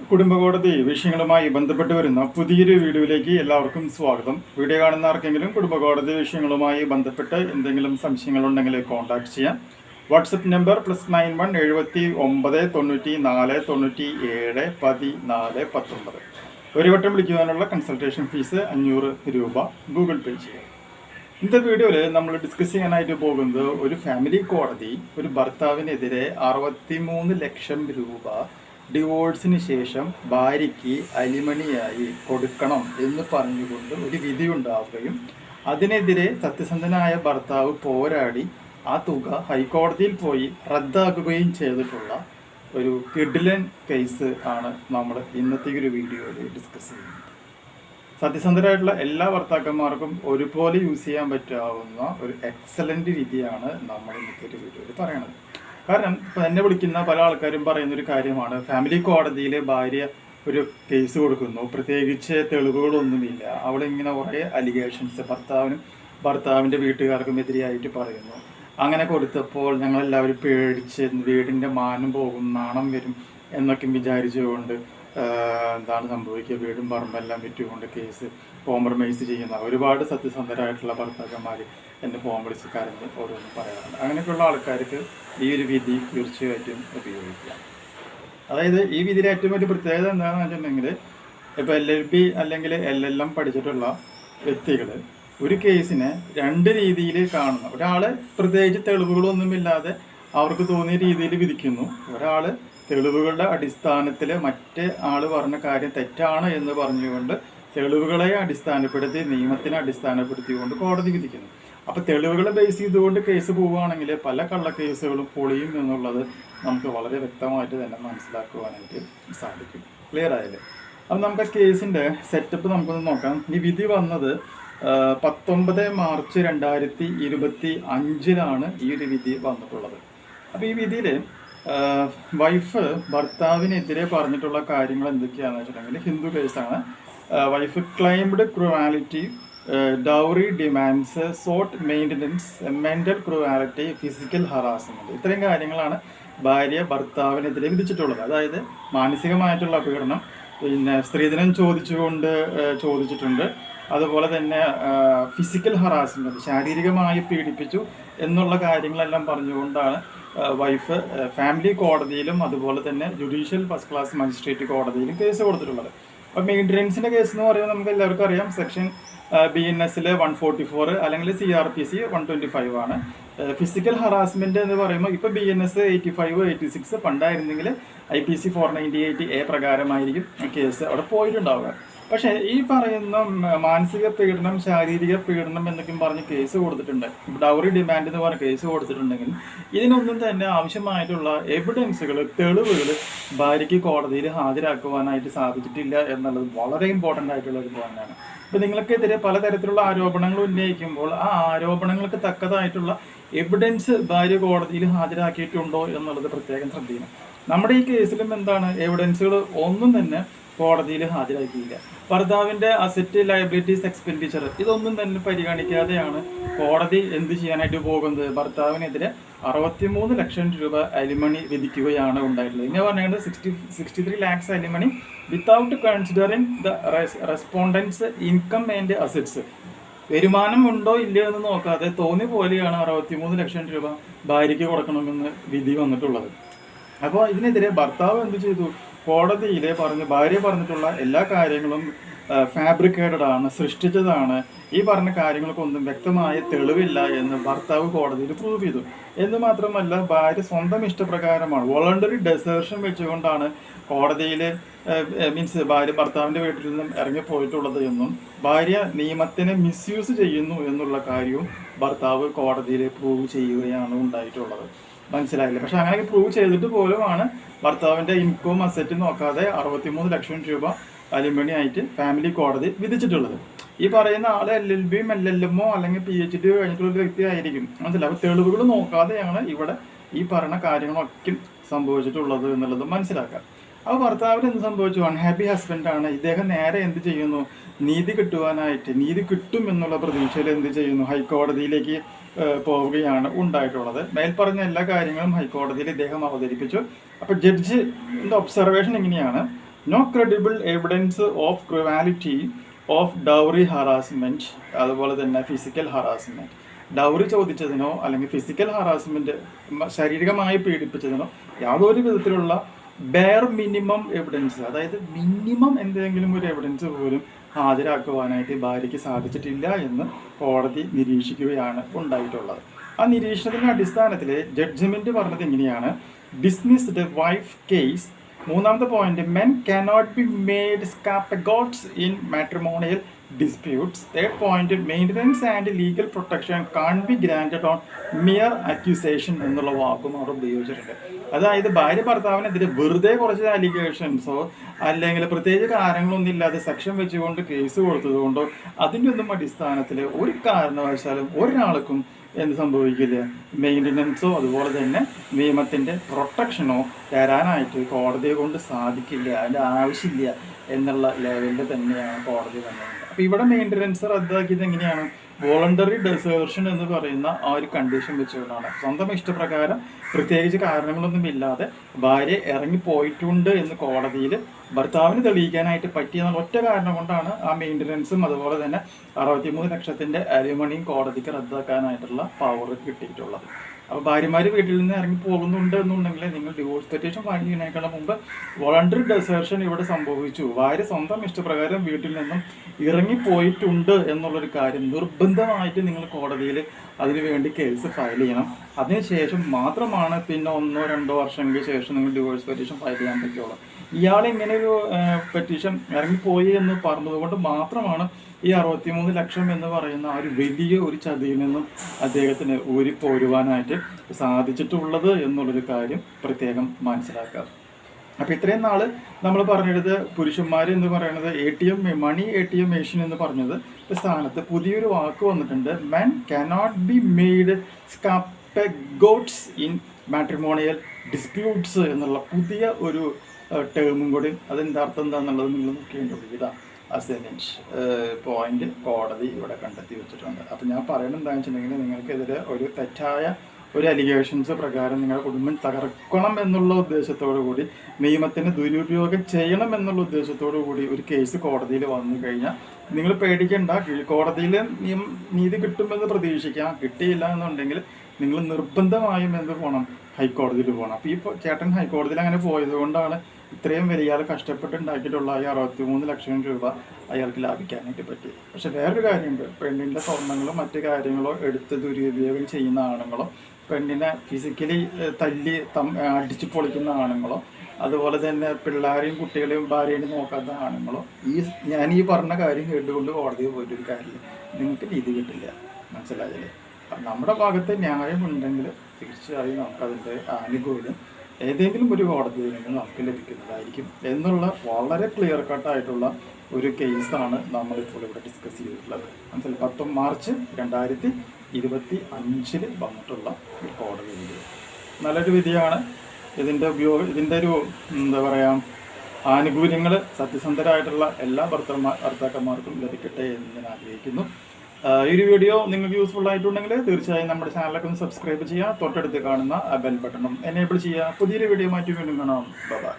കുടുംബകോടതി വിഷയങ്ങളുമായി ബന്ധപ്പെട്ട് വരുന്ന പുതിയൊരു വീഡിയോയിലേക്ക് എല്ലാവർക്കും സ്വാഗതം. വീഡിയോ കാണുന്ന ആർക്കെങ്കിലും കുടുംബകോടതി വിഷയങ്ങളുമായി ബന്ധപ്പെട്ട് എന്തെങ്കിലും സംശയങ്ങളുണ്ടെങ്കിൽ കോൺടാക്ട് ചെയ്യാം. WhatsApp number +91 79 94 97 14 19. ഒരു വട്ടം വിളിക്കുവാനുള്ള കൺസൾട്ടേഷൻ ഫീസ് 500 രൂപ ഗൂഗിൾ പേ ചെയ്യാം. ഇന്നത്തെ വീഡിയോയിൽ നമ്മൾ ഡിസ്കസ് ചെയ്യാനായിട്ട് പോകുന്നത് ഒരു ഫാമിലി കോടതി ഒരു ഭർത്താവിനെതിരെ 63 ലക്ഷം രൂപ ഡിവോഴ്സിന് ശേഷം ഭാര്യയ്ക്ക് അലിമണിയായി കൊടുക്കണം എന്ന് പറഞ്ഞുകൊണ്ട് ഒരു വിധി ഉണ്ടാവുകയും അതിനെതിരെ സത്യസന്ധനായ ഭർത്താവ് പോരാടി ആ തുക ഹൈക്കോടതിയിൽ പോയി റദ്ദാക്കുകയും ചെയ്തിട്ടുള്ള ഒരു കിഡിലൻ കേസ് ആണ് നമ്മൾ ഇന്നത്തെ ഒരു വീഡിയോയിൽ ഡിസ്കസ് ചെയ്യുന്നത്. സത്യസന്ധരായിട്ടുള്ള എല്ലാ ഭർത്താക്കന്മാർക്കും ഒരുപോലെ യൂസ് ചെയ്യാൻ പറ്റാവുന്ന ഒരു എക്സലൻ്റ് രീതിയാണ് നമ്മൾ ഇന്നത്തെ ഒരു വീഡിയോയിൽ പറയണത്. കാരണം ഇപ്പം എന്നെ വിളിക്കുന്ന പല ആൾക്കാരും പറയുന്നൊരു കാര്യമാണ്, ഫാമിലി കോടതിയിൽ ഭാര്യ ഒരു കേസ് കൊടുക്കുന്നു, പ്രത്യേകിച്ച് തെളിവുകളൊന്നുമില്ല, അവിടെ ഇങ്ങനെ കുറേ അലിഗേഷൻസ് ഭർത്താവിൻ്റെ വീട്ടുകാർക്കും എതിരെയായിട്ട് പറയുന്നു. അങ്ങനെ കൊടുത്തപ്പോൾ ഞങ്ങളെല്ലാവരും പേടിച്ച് വീടിൻ്റെ മാനം പോകും, നാണം വരും എന്നൊക്കെ വിചാരിച്ചുകൊണ്ട് എന്താണ് സംഭവിക്കുക, വീടും പറമ്പെല്ലാം വിറ്റുകൊണ്ട് കേസ് കോംപ്രമൈസ് ചെയ്യുന്ന ഒരുപാട് സത്യസന്ധരായിട്ടുള്ള ഭർത്താക്കന്മാർ എന്നെ ഫോൺ വിളിച്ച് കരഞ്ഞ് ഓരോന്നും പറയാറുണ്ട്. അങ്ങനെയൊക്കെയുള്ള ആൾക്കാർക്ക് ഈ ഒരു വിധി തീർച്ചയായിട്ടും ഉപയോഗിക്കാം. അതായത് ഈ വിധിയുടെ ഏറ്റവും വലിയ പ്രത്യേകത എന്താണെന്ന് വെച്ചിട്ടുണ്ടെങ്കിൽ, ഇപ്പോൾ LLB അല്ലെങ്കിൽ LLM പഠിച്ചിട്ടുള്ള വ്യക്തികൾ ഒരു കേസിനെ രണ്ട് രീതിയിൽ കാണുന്നു. ഒരാൾ പ്രത്യേകിച്ച് തെളിവുകളൊന്നുമില്ലാതെ അവർക്ക് തോന്നിയ രീതിയിൽ വിധിക്കുന്നു. ഒരാൾ തെളിവുകളുടെ അടിസ്ഥാനത്തിൽ മറ്റേ ആൾ പറഞ്ഞ കാര്യം തെറ്റാണ് എന്ന് പറഞ്ഞുകൊണ്ട് തെളിവുകളെ അടിസ്ഥാനപ്പെടുത്തി നിയമത്തിനെ അടിസ്ഥാനപ്പെടുത്തിക്കൊണ്ട് കോടതി വിധിക്കുന്നു. അപ്പോൾ തെളിവുകളെ ബേസ് ചെയ്തുകൊണ്ട് കേസ് പോവുകയാണെങ്കിൽ പല കള്ളക്കേസുകളും പൊളിയും എന്നുള്ളത് നമുക്ക് വളരെ വ്യക്തമായിട്ട് തന്നെ മനസ്സിലാക്കുവാനായിട്ട് സാധിക്കും. ക്ലിയർ ആയല്ലേ? അപ്പം നമുക്ക് ആ കേസിൻ്റെ സെറ്റപ്പ് നമുക്കൊന്ന് നോക്കാം. ഈ വിധി വന്നത് 19 മാർച്ച് 2025 ഈ ഒരു വിധി വന്നിട്ടുള്ളത്. അപ്പോൾ ഈ വിധിയിൽ വൈഫ് ഭർത്താവിനെതിരെ പറഞ്ഞിട്ടുള്ള കാര്യങ്ങൾ എന്തൊക്കെയാണെന്ന് വെച്ചിട്ടുണ്ടെങ്കിൽ, ഹിന്ദു കേസാണ്. Wife claimed cruelty, dowry demands, sought maintenance, mental cruelty, physical harassment. ഇത്രയും കാര്യങ്ങളാണ് ഭാര്യ ഭർത്താവിനെതിരെ വിധിച്ചിട്ടുള്ളത്. അതായത് മാനസികമായിട്ടുള്ള പീഡനം, പിന്നെ സ്ത്രീധനം ചോദിച്ചിട്ടുണ്ട്, അതുപോലെ തന്നെ ഫിസിക്കൽ ഹറാസ്മെൻറ്റ്, ശാരീരികമായി പീഡിപ്പിച്ചു എന്നുള്ള കാര്യങ്ങളെല്ലാം പറഞ്ഞുകൊണ്ടാണ് വൈഫ് ഫാമിലി കോടതിയിലും അതുപോലെ തന്നെ ജുഡീഷ്യൽ ഫസ്റ്റ് ക്ലാസ് മജിസ്ട്രേറ്റ് കോടതിയിലും കേസ് കൊടുത്തിട്ടുള്ളത്. അപ്പോൾ മെയിൻ്റനൻസിൻ്റെ കേസ് എന്ന് പറയുമ്പോൾ നമുക്ക് എല്ലാവർക്കും അറിയാം, സെക്ഷൻ BNS 144 അല്ലെങ്കിൽ CRPC 125 ആണ്. ഫിസിക്കൽ ഹറാസ്മെൻറ്റ് എന്ന് പറയുമ്പോൾ ഇപ്പോൾ BNS 85, 86, പണ്ടായിരുന്നെങ്കിൽ IPC 498A പ്രകാരമായിരിക്കും കേസ് അവിടെ പോയിട്ടുണ്ടാവുക. പക്ഷേ ഈ പറയുന്ന മാനസിക പീഡനം, ശാരീരിക പീഡനം എന്നൊക്കെ പറഞ്ഞ് കേസ് കൊടുത്തിട്ടുണ്ട്, ഡൗറി ഡിമാൻഡ് എന്ന് പറഞ്ഞ കേസ് കൊടുത്തിട്ടുണ്ടെങ്കിൽ ഇതിനൊന്നും തന്നെ ആവശ്യമായിട്ടുള്ള എവിഡൻസുകൾ, തെളിവുകൾ ഭാര്യയ്ക്ക് കോടതിയിൽ ഹാജരാക്കുവാനായിട്ട് സാധിച്ചിട്ടില്ല എന്നുള്ളത് വളരെ ഇമ്പോർട്ടൻ്റ് ആയിട്ടുള്ള ഒരു പോയിന്റാണ്. ഇപ്പോൾ നിങ്ങൾക്കെതിരെ പലതരത്തിലുള്ള ആരോപണങ്ങൾ ഉന്നയിക്കുമ്പോൾ ആ ആരോപണങ്ങൾക്ക് തക്കതായിട്ടുള്ള എവിഡൻസ് ഭാര്യ കോടതിയിൽ ഹാജരാക്കിയിട്ടുണ്ടോ എന്നുള്ളത് പ്രത്യേകം ശ്രദ്ധിക്കണം. നമ്മുടെ ഈ കേസിലും എന്താണ്, എവിഡൻസുകൾ ഒന്നും തന്നെ കോടതിയിൽ ഹാജരാക്കിയില്ല. ഭർത്താവിൻ്റെ അസറ്റ്, ലയബിലിറ്റീസ്, എക്സ്പെൻഡിച്ചർ ഇതൊന്നും തന്നെ പരിഗണിക്കാതെയാണ് കോടതി എന്ത് ചെയ്യാനായിട്ട് പോകുന്നത്, ഭർത്താവിനെതിരെ 63 ലക്ഷം രൂപ അലിമണി വിധിക്കുകയാണ് ഉണ്ടായിട്ടുള്ളത്. ഇങ്ങനെ പറഞ്ഞുകൊണ്ട് 63 lakhs alimony without considering the respondent's income and assets. വരുമാനം ഉണ്ടോ ഇല്ലയോ എന്ന് നോക്കാതെ തോന്നി പോലെയാണ് 63 ലക്ഷം രൂപ ഭാര്യയ്ക്ക് കൊടുക്കണമെന്ന് വിധി വന്നിട്ടുള്ളത്. അപ്പോൾ ഇതിനെതിരെ ഭർത്താവ് എന്ത് ചെയ്തു, കോടതിയിൽ ഭാര്യ പറഞ്ഞിട്ടുള്ള എല്ലാ കാര്യങ്ങളും ഫാബ്രിക്കേറ്റഡ് ആണ്, സൃഷ്ടിച്ചതാണ്, ഈ പറഞ്ഞ കാര്യങ്ങൾക്കൊന്നും വ്യക്തമായ തെളിവില്ല എന്ന് ഭർത്താവ് കോടതിയിൽ പ്രൂവ് ചെയ്തു. എന്ന് മാത്രമല്ല, ഭാര്യ സ്വന്തം ഇഷ്ടപ്രകാരമാണ്, വോളണ്ടറി ഡെസേർഷൻ വെച്ചുകൊണ്ടാണ് കോടതിയിൽ ഭാര്യ ഭർത്താവിൻ്റെ വീട്ടിൽ നിന്നും ഇറങ്ങിപ്പോയിട്ടുള്ളത് എന്നും ഭാര്യ നിയമത്തിനെ മിസ്യൂസ് ചെയ്യുന്നു എന്നുള്ള കാര്യവും ഭർത്താവ് കോടതിയിൽ പ്രൂവ് ചെയ്യുകയാണ് ഉണ്ടായിട്ടുള്ളത്. മനസ്സിലായില്ല? പക്ഷെ അങ്ങനെയൊക്കെ പ്രൂവ് ചെയ്തിട്ട് പോലുമാണ് ഭർത്താവിൻ്റെ ഇൻകം അസറ്റ് നോക്കാതെ 63 ലക്ഷം രൂപ അലിമണി ആയിട്ട് ഫാമിലി കോടതി വിധിച്ചിട്ടുള്ളത്. ഈ പറയുന്ന ആൾ LLBയും LLMോ അല്ലെങ്കിൽ PhD കഴിഞ്ഞിട്ടുള്ള ഒരു വ്യക്തി ആയിരിക്കും. മനസ്സിലായി? അപ്പോൾ തെളിവുകൾ നോക്കാതെയാണ് ഇവിടെ ഈ പറയുന്ന കാര്യങ്ങളൊക്കെ സംഭവിച്ചിട്ടുള്ളത് എന്നുള്ളത് മനസ്സിലാക്കാം. അപ്പോൾ ഭർത്താവിന് എന്ത് സംഭവിച്ചു, അൺഹാപ്പി ഹസ്ബൻഡാണ്. ഇദ്ദേഹം നേരെ എന്ത് ചെയ്യുന്നു, നീതി കിട്ടും എന്നുള്ള പ്രതീക്ഷയിൽ എന്ത് ചെയ്യുന്നു, ഹൈക്കോടതിയിലേക്ക് പോവുകയാണ് ഉണ്ടായിട്ടുള്ളത്. മേൽപ്പറഞ്ഞ എല്ലാ കാര്യങ്ങളും ഹൈക്കോടതിയിൽ ഇദ്ദേഹം അവതരിപ്പിച്ചു. അപ്പോൾ ജഡ്ജിൻ്റെ ഒബ്സർവേഷൻ ഇങ്ങനെയാണ്, no credible evidence of cruelty of dowry harassment, അതുപോലെ തന്നെ ഫിസിക്കൽ ഹറാസ്മെൻറ്റ്. ഡൗറി ചോദിച്ചതിനോ അല്ലെങ്കിൽ ഫിസിക്കൽ ഹറാസ്മെൻറ്റ് ശാരീരികമായി പീഡിപ്പിച്ചതിനോ യാതൊരു വിധത്തിലുള്ള ബെയർ മിനിമം എവിഡൻസ്, അതായത് മിനിമം എന്തെങ്കിലും ഒരു എവിഡൻസ് പോലും ഹാജരാക്കുവാനായിട്ട് ഭാര്യയ്ക്ക് സാധിച്ചിട്ടില്ല എന്ന് കോടതി നിരീക്ഷിക്കുകയാണ് ഉണ്ടായിട്ടുള്ളത്. ആ നിരീക്ഷണത്തിൻ്റെ അടിസ്ഥാനത്തിൽ ജഡ്ജ്മെൻറ്റ് പറഞ്ഞത് എങ്ങനെയാണ്? Dismissed wife case. മൂന്നാമത്തെ point, men cannot be made scapegoats in matrimonial disputes. Third point, maintenance and legal protection can't be granted on mere accusation എന്നുള്ള വാക്കും അവർ ഉപയോഗിച്ചിട്ടുണ്ട്. അതായത് ഭാര്യ ഭർത്താവിനെതിരെ വെറുതെ കുറച്ച് അലിഗേഷൻസോ അല്ലെങ്കിൽ പ്രത്യേകിച്ച് കാര്യങ്ങളൊന്നും ഇല്ലാതെ സെക്ഷൻ വെച്ചുകൊണ്ട് കേസ് കൊടുത്തതുകൊണ്ടോ അതിൻ്റെ ഒന്നും അടിസ്ഥാനത്തിൽ ഒരു കാരണവശാലും ഒരാൾക്കും എന്ത് സംഭവിക്കില്ല, മെയിൻ്റനൻസോ അതുപോലെ തന്നെ നിയമത്തിൻ്റെ പ്രൊട്ടക്ഷനോ തരാനായിട്ട് കോടതിയെ കൊണ്ട് സാധിക്കില്ല, അതിൻ്റെ ആവശ്യമില്ല എന്നുള്ള ലെവലിൽ തന്നെയാണ് കോടതി വന്നത്. അപ്പോൾ ഇവിടെ മെയിൻ്റനൻസ് റദ്ദാക്കിയത് എങ്ങനെയാണ്? വോളണ്ടറി ഡെസേർഷൻ എന്ന് പറയുന്ന ആ ഒരു കണ്ടീഷൻ വെച്ചുകൊണ്ടാണ്. സ്വന്തം ഇഷ്ടപ്രകാരം പ്രത്യേകിച്ച് കാരണങ്ങളൊന്നും ഇല്ലാതെ ഭാര്യ ഇറങ്ങിപ്പോയിട്ടുണ്ട് എന്ന് കോടതിയിൽ ഭർത്താവിന് തെളിയിക്കാനായിട്ട് പറ്റിയെന്നുള്ള ഒറ്റ കാരണം കൊണ്ടാണ് ആ മെയിൻ്റനൻസും അതുപോലെ തന്നെ 63 ലക്ഷത്തിൻ്റെ അലിമണിയും കോടതിക്ക് റദ്ദാക്കാനായിട്ടുള്ള പവർ കിട്ടിയിട്ടുള്ളത്. അപ്പോൾ ഭാര്യമാർ വീട്ടിൽ നിന്ന് ഇറങ്ങി പോകുന്നുണ്ട് എന്നുണ്ടെങ്കിൽ നിങ്ങൾ ഡിവോഴ്സ് പെറ്റീഷൻ ഫയൽ ചെയ്യുന്നതിനേക്കാൾ മുമ്പ് വോളണ്ടറി ഡെസേർഷൻ ഇവിടെ സംഭവിച്ചു, ഭാര്യ സ്വന്തം ഇഷ്ടപ്രകാരം വീട്ടിൽ നിന്നും ഇറങ്ങിപ്പോയിട്ടുണ്ട് എന്നുള്ളൊരു കാര്യം നിർബന്ധമായിട്ട് നിങ്ങൾ കോടതിയിൽ അതിനുവേണ്ടി കേസ് ഫയൽ ചെയ്യണം. അതിനുശേഷം മാത്രമാണ് പിന്നെ 1-2 വർഷങ്ങൾക്ക് ശേഷം നിങ്ങൾ ഡിവോഴ്സ് പെറ്റീഷൻ ഫയൽ ചെയ്യാൻ പറ്റുള്ളൂ. ഇയാൾ ഇങ്ങനെ ഒരു പെറ്റീഷൻ ഇറങ്ങിപ്പോയി എന്ന് പറഞ്ഞതുകൊണ്ട് മാത്രമാണ് ഈ 63 ലക്ഷം എന്ന് പറയുന്ന ആ ഒരു വലിയ ഒരു ചതിയിൽ നിന്നും അദ്ദേഹത്തിന് ഊരിപ്പോരുവാനായിട്ട് സാധിച്ചിട്ടുള്ളത് എന്നുള്ളൊരു കാര്യം പ്രത്യേകം മനസ്സിലാക്കുക. അപ്പോൾ ഇത്രയും നാൾ നമ്മൾ പറഞ്ഞെടുത്ത് പുരുഷന്മാർ എന്ന് പറയുന്നത് മണി ATM മെഷീൻ എന്ന് പറഞ്ഞത് സ്ഥാനത്ത് പുതിയൊരു വാക്ക് വന്നിട്ടുണ്ട്. Men cannot be made scapegoats in matrimonial disputes എന്നുള്ള പുതിയ ഒരു ടേമും കൂടി അതിൻ്റെ അർത്ഥം എന്താണെന്നുള്ളത് നിങ്ങൾ നോക്കേണ്ടത്. ഇതാ അസൈൻമെൻറ്റ് പോയിന്റ് കോടതി ഇവിടെ കണ്ടെത്തി വെച്ചിട്ടുണ്ട്. അപ്പോൾ ഞാൻ പറയുന്നത് എന്താണെന്ന് വെച്ചിട്ടുണ്ടെങ്കിൽ നിങ്ങൾക്കെതിരെ ഒരു തെറ്റായ ഒരു അലിഗേഷൻസ് പ്രകാരം നിങ്ങളുടെ കുടുംബം തകർക്കണം എന്നുള്ള ഉദ്ദേശത്തോടു കൂടി നിയമത്തിന് ദുരുപയോഗം ചെയ്യണം എന്നുള്ള ഉദ്ദേശത്തോടു കൂടി ഒരു കേസ് കോടതിയിൽ വന്നു കഴിഞ്ഞാൽ നിങ്ങൾ പേടിക്കേണ്ട, കോടതിയിൽ നീതി കിട്ടുമെന്ന് പ്രതീക്ഷിക്കാം. കിട്ടിയില്ല എന്നുണ്ടെങ്കിൽ നിങ്ങൾ നിർബന്ധമായും എന്ത് പോകണം, ഹൈക്കോടതിയിൽ പോകണം. അപ്പോൾ ഈ ചേട്ടൻ ഹൈക്കോടതിയിൽ അങ്ങനെ പോയത് കൊണ്ടാണ് ഇത്രയും വലിയ ആൾ കഷ്ടപ്പെട്ടുണ്ടാക്കിയിട്ടുള്ള ഈ 63 ലക്ഷം രൂപ അയാൾക്ക് ലാഭിക്കാനായിട്ട് പറ്റി. പക്ഷെ വേറൊരു കാര്യമുണ്ട്, പെണ്ണിൻ്റെ സ്വർണ്ണങ്ങളോ മറ്റു കാര്യങ്ങളോ എടുത്ത് ദുരുപയോഗം ചെയ്യുന്ന ആണുങ്ങളോ പെണ്ണിനെ ഫിസിക്കലി തല്ലി അടിച്ചു പൊളിക്കുന്ന ആണുങ്ങളോ അതുപോലെ തന്നെ പിള്ളേരെയും കുട്ടികളെയും ഭാര്യയും നോക്കാത്ത ആണുങ്ങളോ ഞാൻ ഈ പറഞ്ഞ കാര്യം കേട്ടുകൊണ്ട് കോടതിയിൽ പോയിട്ടൊരു കാര്യമില്ല, നിങ്ങൾക്ക് നീതി കിട്ടില്ല. മനസ്സിലായില്ലേ? നമ്മുടെ ഭാഗത്ത് ന്യായമുണ്ടെങ്കിൽ തീർച്ചയായും നമുക്കതിൻ്റെ ആനുകൂല്യം ഏതെങ്കിലും ഒരു കോടതിയിൽ നിന്ന് നമുക്ക് ലഭിക്കുന്നതായിരിക്കും എന്നുള്ള വളരെ ക്ലിയർ കട്ടായിട്ടുള്ള ഒരു കേസാണ് നമ്മളിപ്പോൾ ഇവിടെ ഡിസ്കസ് ചെയ്തിട്ടുള്ളത്. മനസ്സിലായി? 10 മാർച്ച് 2025 വന്നിട്ടുള്ള ഒരു കോടതി വിധി. നല്ലൊരു വിധിയാണ്. ഇതിൻ്റെ ഒരു എന്താ പറയുക, ആനുകൂല്യങ്ങൾ സത്യസന്ധരായിട്ടുള്ള എല്ലാ ഭർത്താക്കന്മാർക്കും ലഭിക്കട്ടെ എന്ന് ഞാൻ ആഗ്രഹിക്കുന്നു. ഈ ഒരു വീഡിയോ നിങ്ങൾക്ക് യൂസ്ഫുൾ ആയിട്ടുണ്ടെങ്കിൽ തീർച്ചയായും നമ്മുടെ ചാനലൊക്കെ ഒന്ന് സബ്സ്ക്രൈബ് ചെയ്യുക, തൊട്ടടുത്ത് കാണുന്ന ബെൽ ബട്ടണും എനേബിൾ ചെയ്യുക. പുതിയൊരു വീഡിയോ മാറ്റി വീണ്ടും കാണാം. ബൈ.